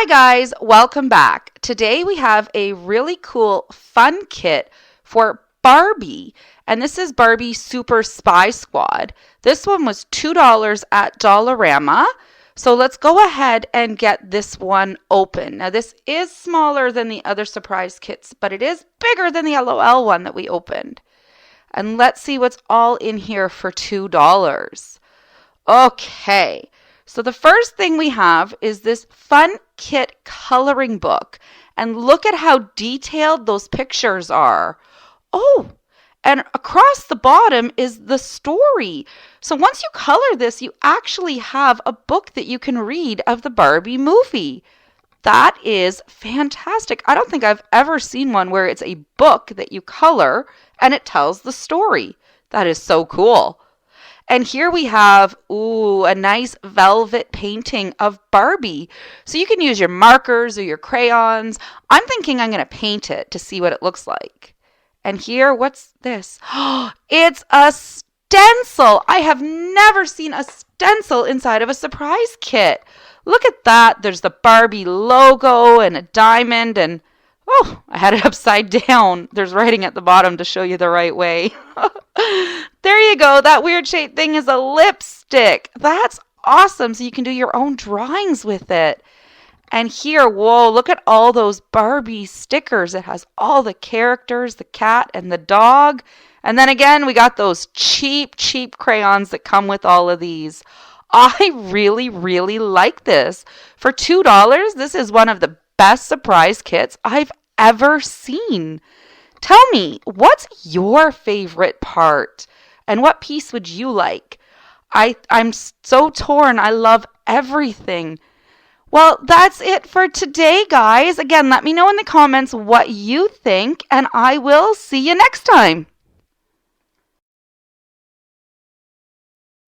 Hi guys, welcome back. Today we have a really cool fun kit for Barbie, and this is Barbie Super Spy Squad. This one was $2 at Dollarama. So let's go ahead and get this one open. Now this is smaller than the other surprise kits, but it is bigger than the LOL one that we opened. And let's see what's all in here for $2. Okay. So the first thing we have is this fun kit coloring book. And look at how detailed those pictures are. Oh, and across the bottom is the story. So once you color this, you actually have a book that you can read of the Barbie movie. That is fantastic. I don't think I've ever seen one where it's a book that you color and it tells the story. That is so cool. And here we have, a nice velvet painting of Barbie. So you can use your markers or your crayons. I'm thinking I'm going to paint it to see what it looks like. And here, what's this? It's a stencil. I have never seen a stencil inside of a surprise kit. Look at that. There's the Barbie logo and a diamond and I had it upside down. There's writing at the bottom to show you the right way. There you go. That weird shaped thing is a lipstick. That's awesome. So you can do your own drawings with it. And here, whoa, look at all those Barbie stickers. It has all the characters, the cat and the dog. And then again, we got those cheap crayons that come with all of these. I really like this. For $2, this is one of the best surprise kits I've ever seen. Tell me, what's your favorite part? And what piece would you like? I'm so torn. I love everything. Well, that's it for today, guys. Again, let me know in the comments what you think, and I will see you next time.